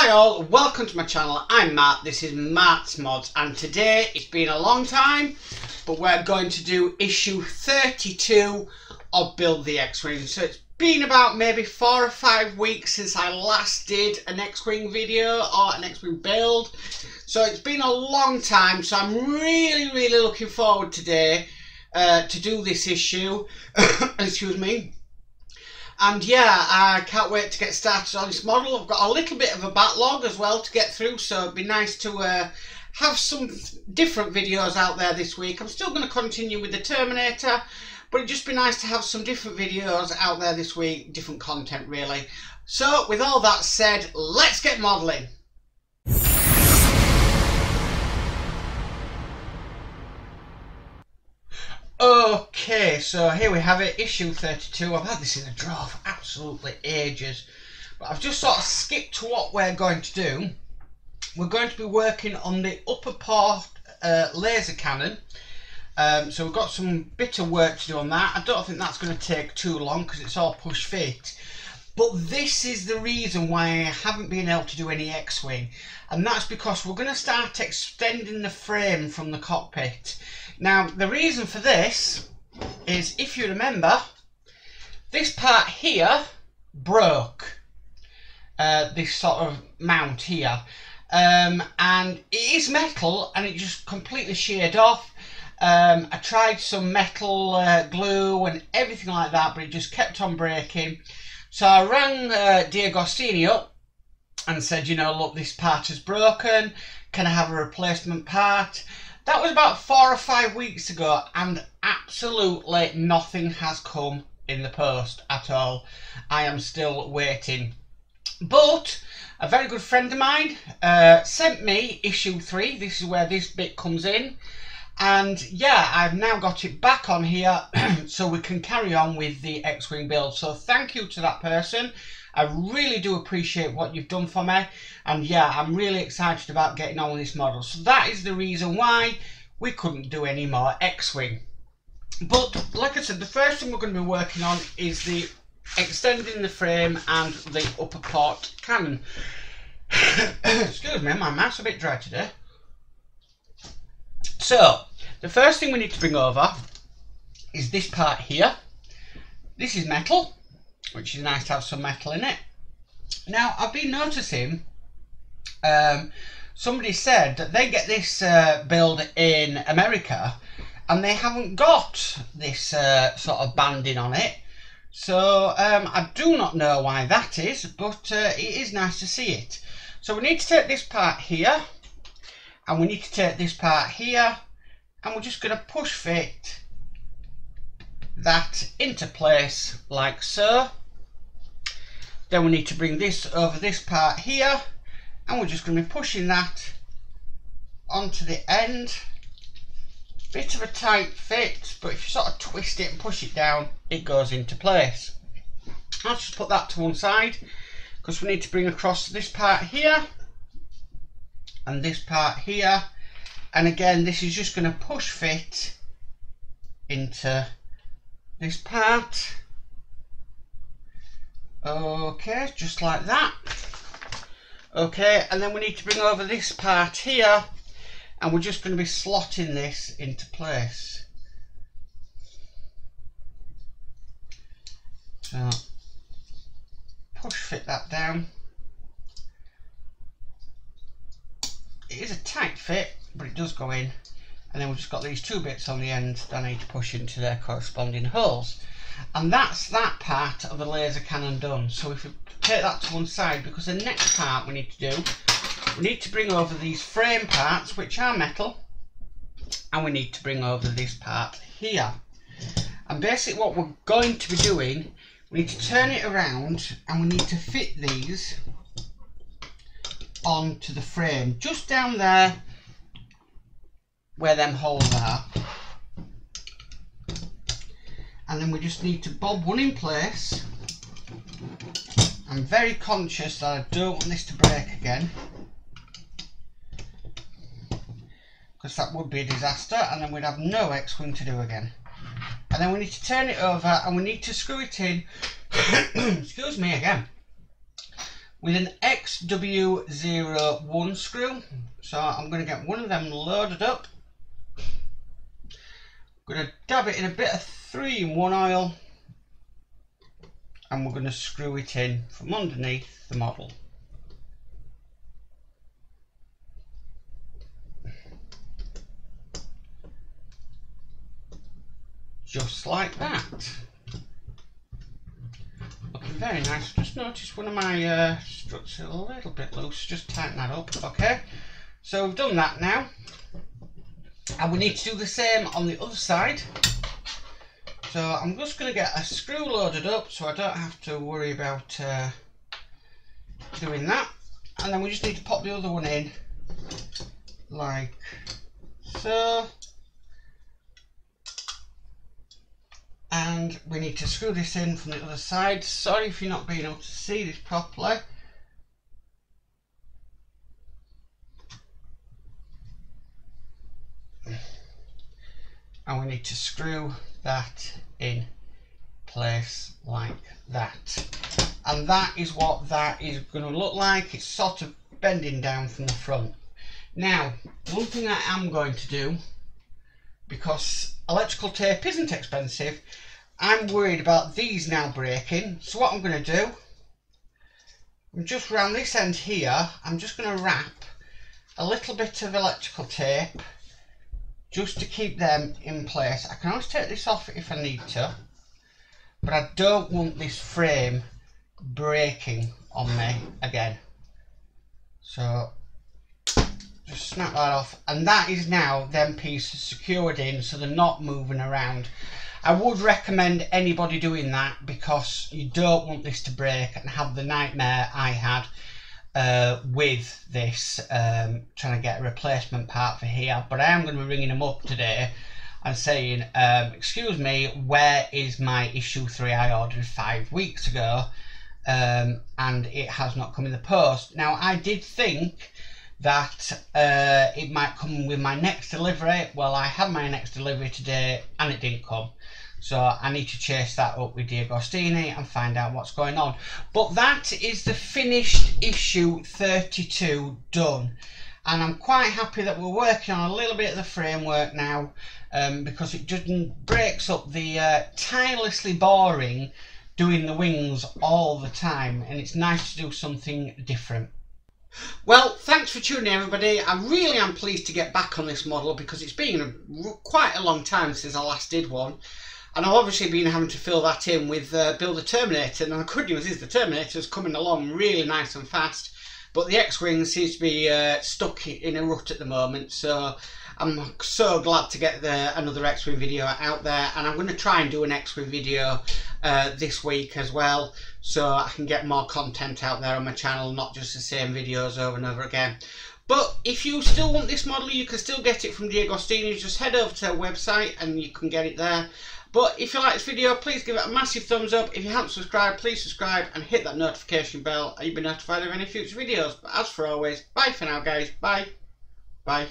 Hi all, welcome to my channel. I'm Matt, this is Matt's Mods, and today it's been a long time, but we're going to do issue 32 of Build the X-Wing. So it's been about maybe 4 or 5 weeks since I last did an X-Wing video or an X-Wing build. So it's been a long time, so I'm really looking forward today to do this issue. Excuse me. And yeah, I can't wait to get started on this model. I've got a little bit of a backlog as well to get through, so it'd be nice to have some different videos out there this week. I'm still going to continue with the Terminator, but it'd just be nice to have some different videos out there this week, different content really. So with all that said, let's get modelling. Okay, so here we have it, issue 32. I've had this in a drawer for absolutely ages, but I've just sort of skipped to what we're going to do. We're going to be working on the upper port laser cannon. So we've got some bit of work to do on that. I don't think that's going to take too long because it's all push fit. But this is the reason why I haven't been able to do any X-Wing, and that's because we're going to start extending the frame from the cockpit. Now the reason for this is, if you remember, this part here broke, this sort of mount here, and it is metal and it just completely sheared off. I tried some metal glue and everything like that, but it just kept on breaking. So I rang D'Agostini up and said, you know, look, this part is broken, can I have a replacement part? That was about 4 or 5 weeks ago, and absolutely nothing has come in the post at all. I am still waiting. But a very good friend of mine sent me issue 3. This is where this bit comes in. And yeah, I've now got it back on here so we can carry on with the X-Wing build. So thank you to that person. I really do appreciate what you've done for me, and yeah, I'm really excited about getting on with this model. So that is the reason why we couldn't do any more X-Wing. But like I said, the first thing we're going to be working on is the extending the frame and the upper port cannon. Excuse me, my mouth's a bit dry today. So the first thing we need to bring over is this part here. This is metal, which is nice to have some metal in it. Now I've been noticing somebody said that they get this build in America and they haven't got this sort of banding on it. So I do not know why that is, but it is nice to see it. So we need to take this part here, and we need to take this part here, and we're just going to push fit that into place like so. Then we need to bring this over this part here, and we're just going to be pushing that onto the end. Bit of a tight fit, but if you sort of twist it and push it down, it goes into place. I'll just put that to one side because we need to bring across this part here and this part here, and again this is just going to push fit into this part. Okay, just like that. Okay, and then we need to bring over this part here, and we're just going to be slotting this into place. So push fit that down. It is a tight fit, but it does go in, and then we've just got these two bits on the end that I need to push into their corresponding holes. And that's that part of the laser cannon done. So if we take that to one side, because the next part we need to do, we need to bring over these frame parts, which are metal, and we need to bring over this part here. And basically what we're going to be doing, we need to turn it around and we need to fit these onto the frame, just down there where them holes are. And then we just need to bob one in place. I'm very conscious that I don't want this to break again, because that would be a disaster and then we'd have no X-Wing to do again. And then we need to turn it over and we need to screw it in excuse me again, with an XW01 screw. So I'm going to get one of them loaded up. I'm going to dab it in a bit of 3-in-1 oil, and we're going to screw it in from underneath the model. Just like that. Looking very nice. Just noticed one of my struts a little bit loose. Just tighten that up. Okay. So we've done that now. And we need to do the same on the other side. So I'm just going to get a screw loaded up so I don't have to worry about doing that. And then we just need to pop the other one in like so. And we need to screw this in from the other side. Sorry if you're not being able to see this properly. And we need to screw that in place like that. And that is what that is going to look like. It's sort of bending down from the front. Now, one thing I am going to do, because electrical tape isn't expensive, I'm worried about these now breaking. So what I'm going to do, I'm just round this end here, I'm just going to wrap a little bit of electrical tape just to keep them in place. I can always take this off if I need to, but I don't want this frame breaking on me again. So just snap that off, and that is now them pieces secured in so they're not moving around. I would recommend anybody doing that because you don't want this to break and have the nightmare I had with this, trying to get a replacement part for here. But I am going to be ringing them up today and saying, excuse me, where is my issue 3 I ordered 5 weeks ago, and it has not come in the post. Now I did think that it might come with my next delivery. Well, I had my next delivery today and it didn't come. So I need to chase that up with D'Agostini and find out what's going on. But that is the finished issue 32 done. And I'm quite happy that we're working on a little bit of the framework now, because it just breaks up the tirelessly boring doing the wings all the time, and it's nice to do something different. Well, thanks for tuning in, everybody. I really am pleased to get back on this model because it's been quite a long time since I last did one. And I've obviously been having to fill that in with Build a Terminator. And the good news is the Terminator is coming along really nice and fast. But the X-Wing seems to be stuck in a rut at the moment. So I'm so glad to get another X-Wing video out there. And I'm going to try and do an X-Wing video this week as well, so I can get more content out there on my channel, not just the same videos over and over again. But if you still want this model, you can still get it from D'Agostini. Just head over to their website and you can get it there. But if you like this video, please give it a massive thumbs up. If you haven't subscribed, please subscribe and hit that notification bell and you'll be notified of any future videos. But as for always, bye for now, guys. Bye. Bye.